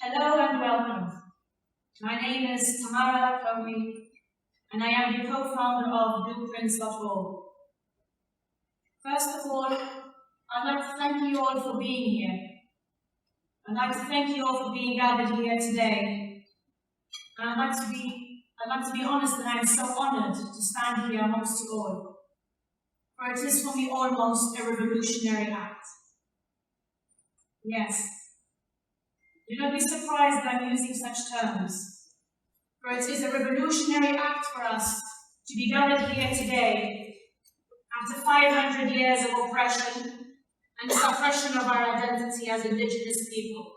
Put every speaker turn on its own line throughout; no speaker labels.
Hello and welcome. My name is Tamara Lakomy, and I am the co-founder of Blueprints.org. First of all, I'd like to thank you all for being here. I'd like to thank you all for being gathered here today. And I'd like to be honest that I am so honored to stand here amongst you all, for it is for me almost a revolutionary act. Yes. Do not be surprised that I'm using such terms, for it is a revolutionary act for us to be gathered here today after 500 years of oppression and suppression of our identity as Indigenous people.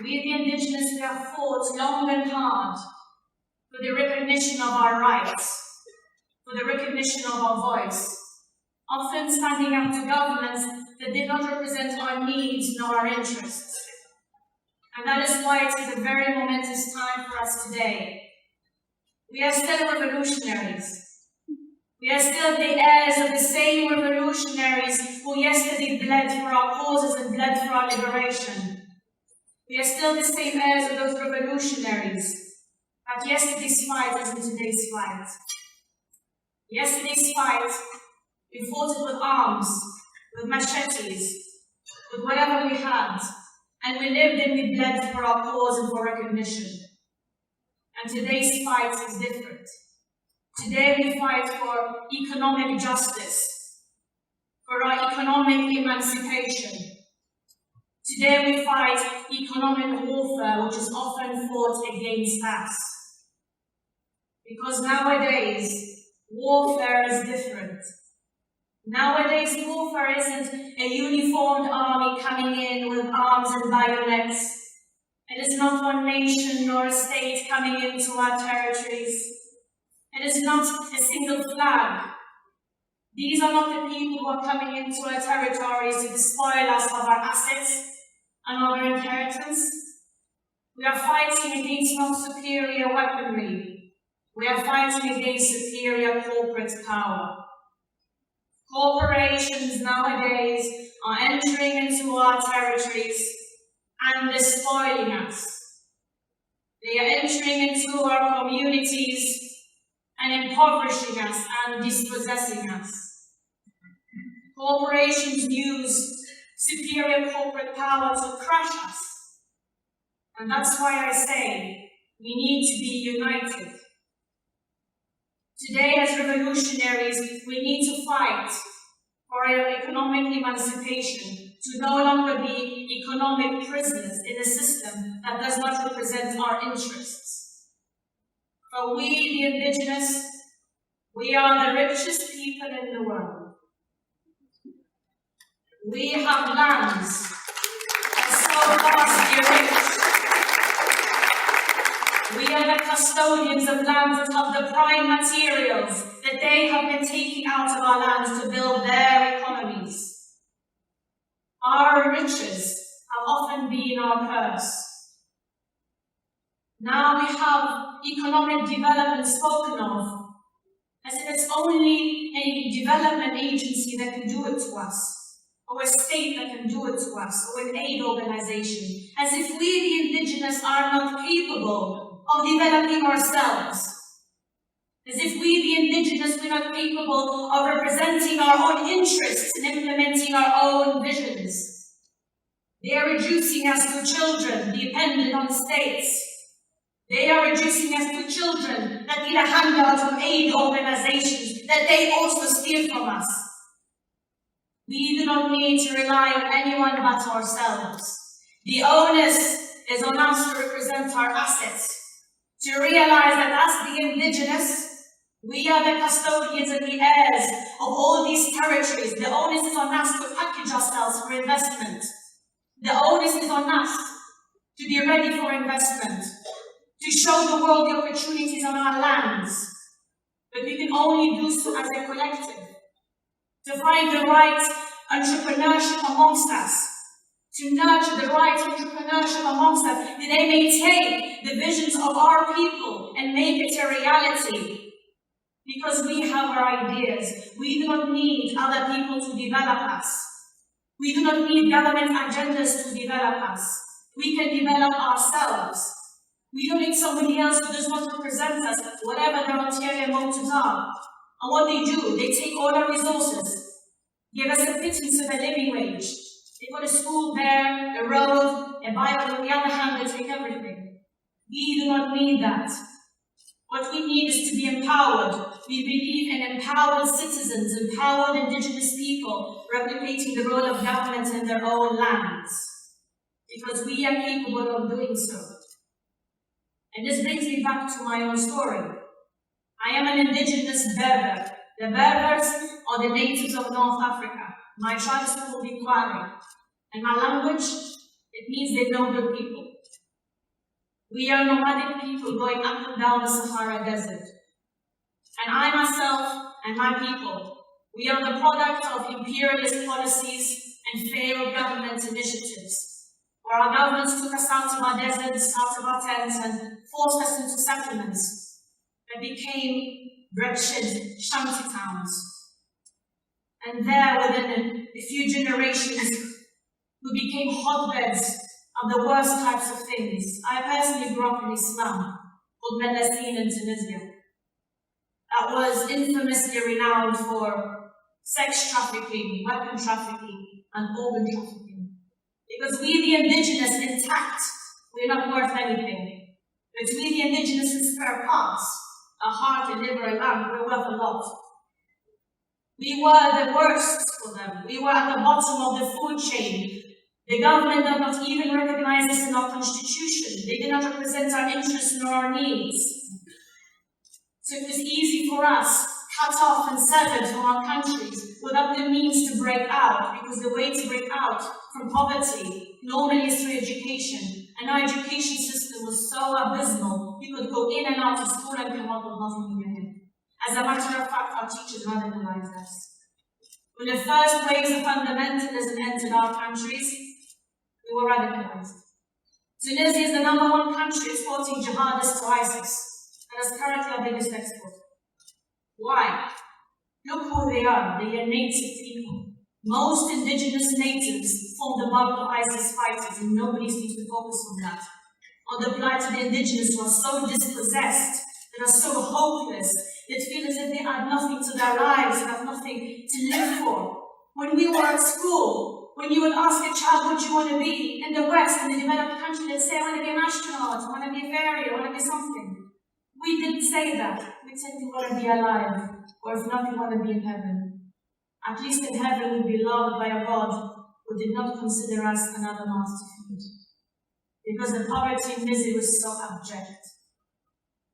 We, the Indigenous, we have fought long and hard for the recognition of our rights, for the recognition of our voice, often standing up to governments that did not represent our needs nor our interests. And that is why it is a very momentous time for us today. We are still revolutionaries. We are still the heirs of the same revolutionaries who yesterday bled for our causes and bled for our liberation. We are still the same heirs of those revolutionaries that yesterday's fight is in today's fight. Yesterday's fight, we fought it with arms, with machetes, with whatever we had, and we lived and we bled for our cause and for recognition. And today's fight is different. Today we fight for economic justice, for our economic emancipation. Today we fight economic warfare, which is often fought against us. Because nowadays, warfare is different. Nowadays, warfare isn't a uniformed army coming in with arms and bayonets. It is not one nation nor a state coming into our territories. It is not a single flag. These are not the people who are coming into our territories to despoil us of our assets and of our inheritance. We are fighting against non-superior weaponry. We are fighting against superior corporate power. Corporations nowadays are entering into our territories and despoiling us. They are entering into our communities and impoverishing us and dispossessing us. Corporations use superior corporate power to crush us. And that's why I say we need to be united. Today, as revolutionaries, we need to fight for our economic emancipation, to no longer be economic prisoners in a system that does not represent our interests. For we, the Indigenous, we are the richest people in the world. We have lands that so vastly rich. We are the custodians of lands that have the prime materials that they have been taking out of our lands to build their economies. Our riches have often been our curse. Now we have economic development spoken of as if it's only a development agency that can do it to us, or a state that can do it to us, or an aid organization, as if we, the Indigenous, are not capable of developing ourselves. As if we, the Indigenous, we're not capable of representing our own interests and implementing our own visions. They are reducing us to children dependent on states. They are reducing us to children that need a handout from aid organizations that they also steal from us. We do not need to rely on anyone but ourselves. The onus is on us to represent our assets, to realize that as the Indigenous, we are the custodians and the heirs of all these territories. The onus is on us to package ourselves for investment. The onus is on us to be ready for investment, to show the world the opportunities on our lands. But we can only do so as a collective, to find the right entrepreneurship amongst us, to nurture the right entrepreneurship amongst us, that they may take the visions of our people and make it a reality. because we have our ideas. We do not need other people to develop us. We do not need government agendas to develop us. We can develop ourselves. We don't need somebody else who does not represent us, whatever their ulterior motives are. And what they do, they take all our resources, give us a pittance of a living wage. They put a school there, a road, a Bible. On the other hand, they take everything. We do not need that. What we need is to be empowered. We believe in empowered citizens, empowered indigenous people, replicating the role of government in their own lands. Because we are capable of doing so. And this brings me back to my own story. I am an indigenous Berber. The Berbers are the natives of North Africa. My tribe is called the Tuareg. And my language, it means the noble people. We are nomadic people going up and down the Sahara Desert. And I myself and my people, we are the product of imperialist policies and failed government initiatives, where our governments took us out of our deserts, out of our tents, and forced us into settlements that became wretched shanty towns. And there, within a few generations, we became hotbeds of the worst types of things. I personally grew up in Islam, called Medellin in Tunisia. That was infamously renowned for sex trafficking, weapon trafficking, and organ trafficking. Because we, the indigenous, intact, we're not worth anything. But we, the indigenous, in spare parts, a heart, a liver, a lung, we're worth a lot. We were the worst for them. We were at the bottom of the food chain. The government did not even recognize us in our constitution. They did not represent our interests nor our needs. So it was easy for us, cut off and severed from our countries, without the means to break out, because the way to break out from poverty normally is through education. And our education system was so abysmal, you could go in and out of school and come out with nothing in your head. As a matter of fact, our teachers radicalized us. When the first waves of fundamentalism entered our countries, we were radicalized. Tunisia is the #1 country exporting jihadists to ISIS. That is currently our biggest export. Why? Look who they are. They are native people. Most indigenous natives form the bulk of ISIS fighters, and nobody seems to focus on that. On the plight of the indigenous who are so dispossessed, that are so hopeless, that feel as if they add nothing to their lives, and have nothing to live for. When we were at school, when you would ask a child what you want to be in the West, in the developed country, they'd say, I want to be an astronaut, I want to be a fairy, I want to be something. We didn't say that. We said we want to be alive, or if not, we want to be in heaven. At least in heaven we'd be loved by a God who did not consider us another mouth to feed. Because the poverty and misery was so abject.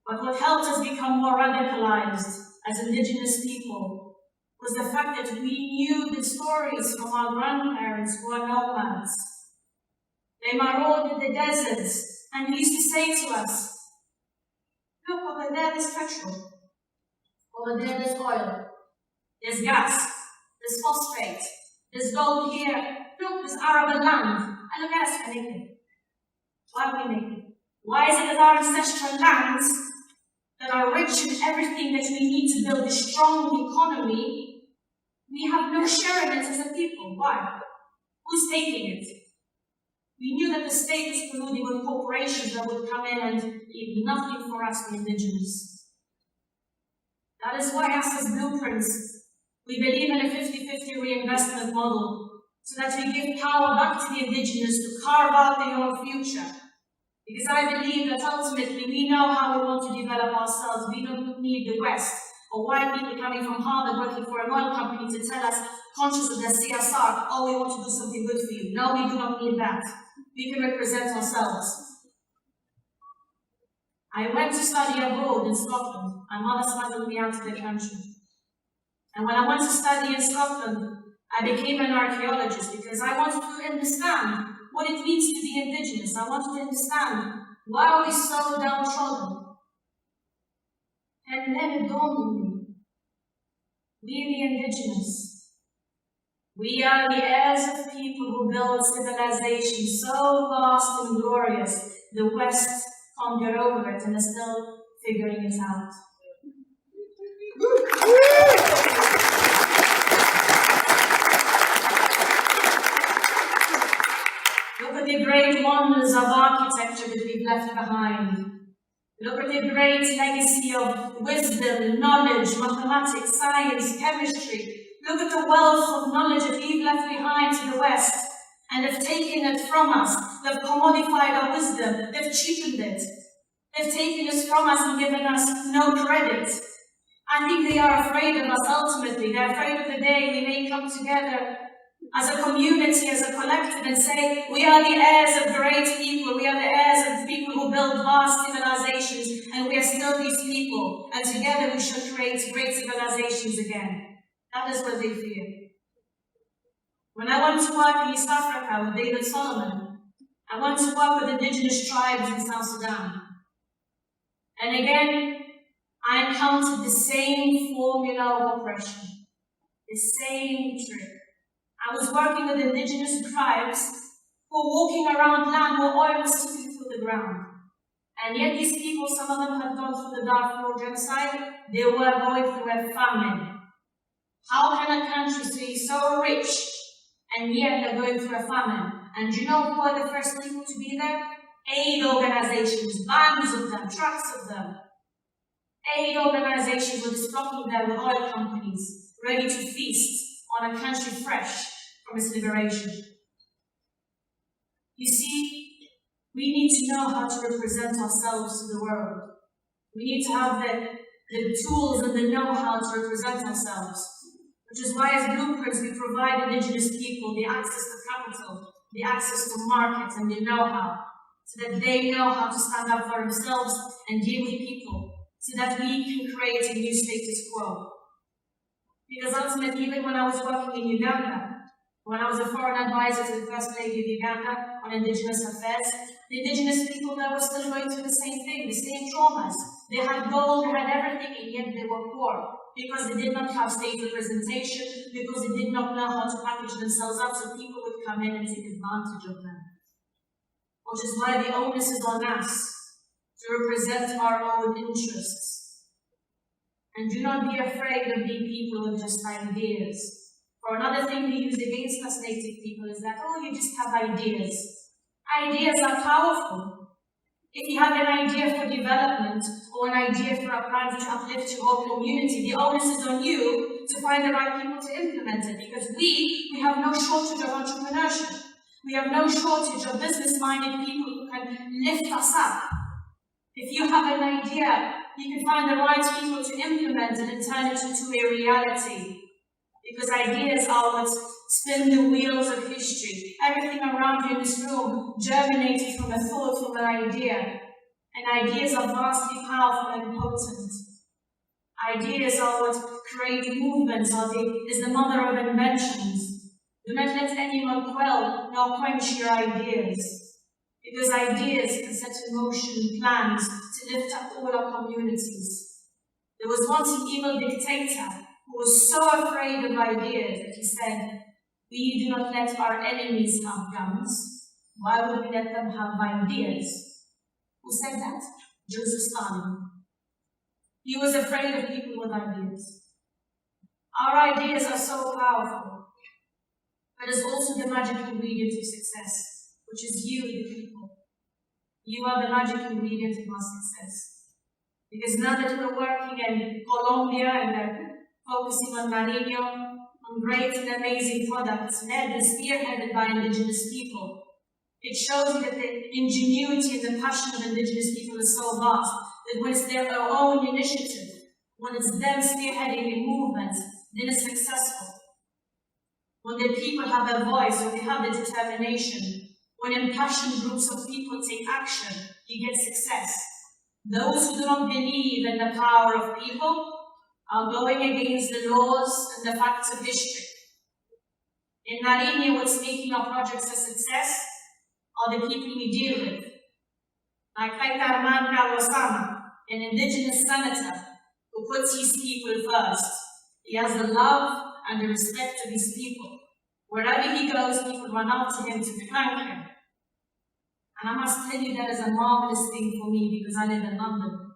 But what helped us become more radicalized as indigenous people was the fact that we knew the stories from our grandparents who are nomads. They marauded the deserts and used to say to us, look, over there there's petrol. Over there there's oil. There's gas. There's phosphate. There's gold here. Look, there's arable land. And look at us, we're naked. Why are we naked? Why is it that our ancestral lands that are rich in everything that we need to build a strong economy, we have no share in it as a people? Why? Who's taking it? We knew that the state was colluding with corporations that would come in and leave nothing for us, the indigenous. That is why, as blueprints, we believe in a 50-50 reinvestment model, so that we give power back to the indigenous to carve out their own future. Because I believe that ultimately we know how we want to develop ourselves. We don't need the West or white people coming from Harvard working for an oil company to tell us, conscious of their CSR, oh, we want to do something good for you. No, we do not need that. We can represent ourselves. I went to study abroad in Scotland. My mother smuggled me out of the country. And when I went to study in Scotland, I became an archaeologist because I wanted to understand what it means to be indigenous. I wanted to understand why are we so downtrodden. And then it dawned on me. We the indigenous. We are the heirs of people who built civilization so vast and glorious, the West can't get over it and is still figuring it out. Look at the great wonders of architecture that we've left behind. Look at the great legacy of wisdom, knowledge, mathematics, science, chemistry. Look at the wealth of knowledge that we've left behind to the West and have taken it from us. They've commodified our wisdom. They've cheapened it. They've taken it from us and given us no credit. I think they are afraid of us ultimately. They're afraid of the day we may come together as a community, as a collective, and say, we are the heirs of great people, we are the heirs of people who built vast civilizations, and we are still these people, and together we shall create great civilizations again. That is what they fear. When I went to work in East Africa with David Solomon, I went to work with indigenous tribes in South Sudan. And again, I encountered the same formula of oppression, the same trick. I was working with indigenous tribes who were walking around land where oil was slipping through the ground. And yet these people, some of them had gone through the Darfur genocide, they were going through a famine. How can a country be so rich and yet they're going through a famine? And do you know who are the first people to be there? Aid organizations, bands of them, trucks of them. Aid organizations were just flocking there with oil companies, ready to feast on a country fresh from its liberation. You see, we need to know how to represent ourselves to the world. We need to have the tools and the know-how to represent ourselves, which is why as Blueprints we provide indigenous people the access to capital, the access to markets and the know-how, so that they know how to stand up for themselves and deal with people, so that we can create a new status quo. Because ultimately, even when I was working in Uganda, when I was a foreign advisor to the First Lady of Uganda on Indigenous affairs, the indigenous people there were still going through the same thing, the same traumas. They had gold, they had everything, and yet they were poor. Because they did not have state representation, because they did not know how to package themselves up so people would come in and take advantage of them. Which is why the onus is on us to represent our own interests. And do not be afraid of being people with just ideas. For another thing they use against us native people is that, oh, you just have ideas. Ideas are powerful. If you have an idea for development or an idea for a plan to uplift your whole community, the onus is on you to find the right people to implement it, because we have no shortage of entrepreneurship. We have no shortage of business-minded people who can lift us up. If you have an idea, you can find the right people to implement it and turn it into a reality. Because ideas are what spin the wheels of history. Everything around you in this room germinated from a thought, from an idea. And ideas are vastly powerful and potent. Ideas are what create movements, is the mother of inventions. Do not let anyone quell nor quench your ideas. Because ideas can set in motion plans to lift up all our communities. There was once an evil dictator who was so afraid of ideas that he said, we do not let our enemies have guns. Why would we let them have ideas? Who said that? Joseph Stalin. He was afraid of people with ideas. Our ideas are so powerful, but it's also the magic ingredient of success, which is you, the people. You are the magic ingredient of our success. Because now that we're working in Colombia and we're focusing on Nariño, on great and amazing products led and spearheaded by indigenous people, it shows you that the ingenuity and the passion of indigenous people is so vast that when it's their own initiative, when it's them spearheading a movement, then it's successful. When the people have a voice, when they have the determination, when impassioned groups of people take action, you get success. Those who do not believe in the power of people are going against the laws and the facts of history. In Nariño, what's making our projects a success are the people we deal with. Like Arman Kawasama, an indigenous senator who puts his people first. He has the love and the respect of his people. Wherever he goes, people run after him to thank him. And I must tell you, that is a marvelous thing for me because I live in London.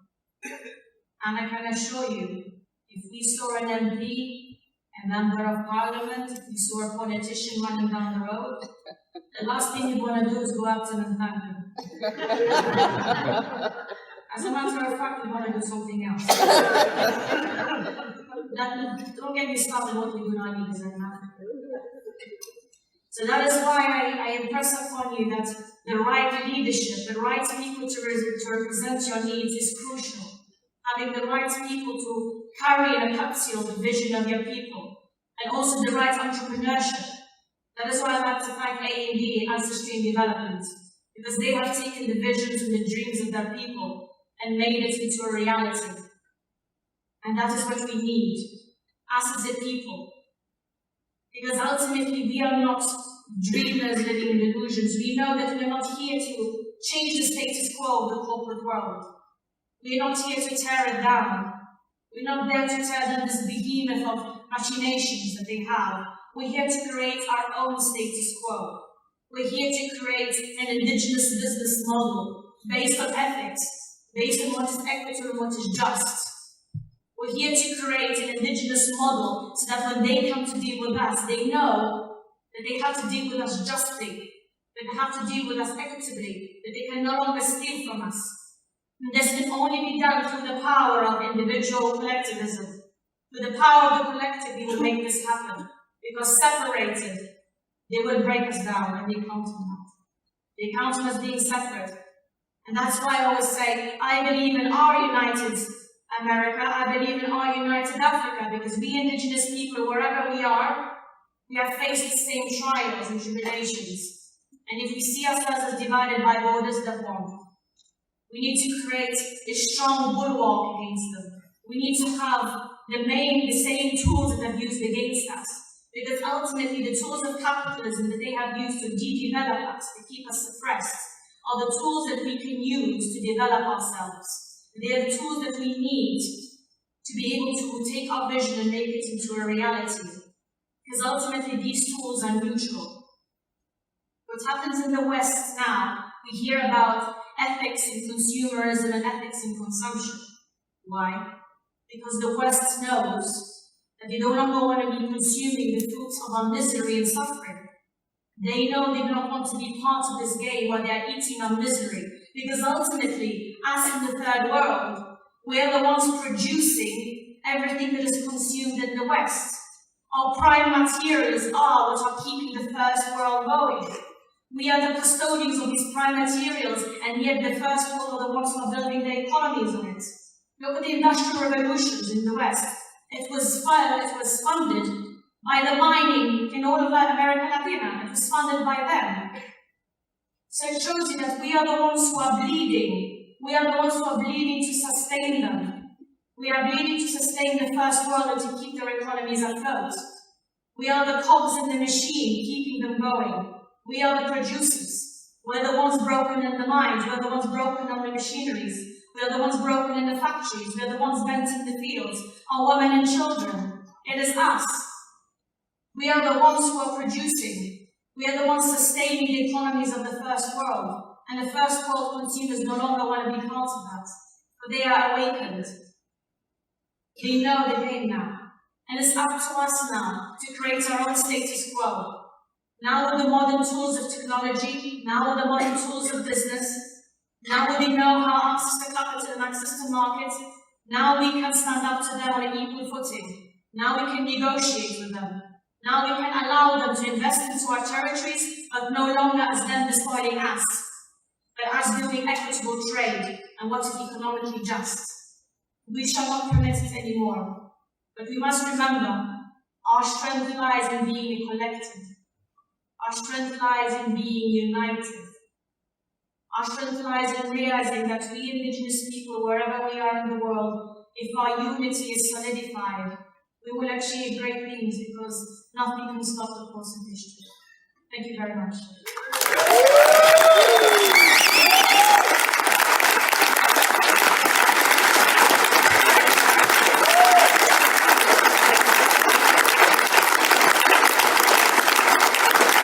And I can assure you, If we saw an MP, a member of parliament, if we saw a politician running down the road, the last thing you want to do is go up to them and thank them. As a matter of fact, we want to do something else. Don't get me started what we do not need as an Africa. So that is why I impress upon you that the right leadership, the right people to represent your needs is crucial. Having the right people to carry in a capsule the vision of your people, and also the right entrepreneurship. That is why I like to thank A&D, Ancestry and Development, because they have taken the visions and the dreams of their people and made it into a reality. And that is what we need, us as a people. Because ultimately we are not dreamers living in delusions. We know that we are not here to change the status quo of the corporate world. We are not here to tear it down. We're not there to tear down this behemoth of machinations that they have. We're here to create our own status quo. We're here to create an indigenous business model based on ethics, based on what is equitable and what is just. We're here to create an indigenous model so that when they come to deal with us, they know that they have to deal with us justly, that they have to deal with us equitably, that they can no longer steal from us. And this can only be done through the power of individual collectivism. Through the power of the collective, we will make this happen. Because separated, they will break us down, and they count on that. They count on us being separate. And that's why I always say, I believe in our united America, I believe in our united Africa, because we indigenous people, wherever we are faced the same trials and tribulations. And if we see ourselves as divided by borders, that won't. We need to create a strong bulwark against them. We need to have the same tools that they've used against us. Because ultimately the tools of capitalism that they have used to de-develop us, to keep us suppressed, are the tools that we can use to develop ourselves. They are the tools that we need to be able to take our vision and make it into a reality. Because ultimately these tools are neutral. What happens in the West now, we hear about ethics in consumerism and ethics in consumption. Why? Because the West knows that they no longer want to be consuming the fruits of our misery and suffering. They know they don't want to be part of this game where they are eating our misery. Because ultimately, us in the third world, we are the ones producing everything that is consumed in the West. Our prime materials are what are keeping the first world going. We are the custodians of these prime materials, and yet the first world are the ones who are building their economies on it. Look at the industrial revolutions in the West. It was funded by the mining in all of America Latina. It was funded by them. So it shows you that we are the ones who are bleeding. We are the ones who are bleeding to sustain them. We are bleeding to sustain the first world and to keep their economies afloat. We are the cogs in the machine, keeping them going. We are the producers. We're the ones broken in the mines. We're the ones broken on the machineries. We're the ones broken in the factories. We're the ones bent in the fields. Our women and children. It is us. We are the ones who are producing. We are the ones sustaining the economies of the first world. And the first world consumers no longer want to be part of that. But they are awakened. They know the game now. And it's up to us now to create our own status quo. Now with the modern tools of technology, now with the modern tools of business, now we know how access to capital and access to markets, now we can stand up to them on an equal footing. Now we can negotiate with them. Now we can allow them to invest into our territories, but no longer as them despoiling us, but as doing equitable trade and what is economically just. We shall not permit it anymore. But we must remember, our strength lies in being a collective. Our strength lies in being united. Our strength lies in realizing that we indigenous people, wherever we are in the world, if our unity is solidified, we will achieve great things because nothing can stop the course of history. Thank you very much.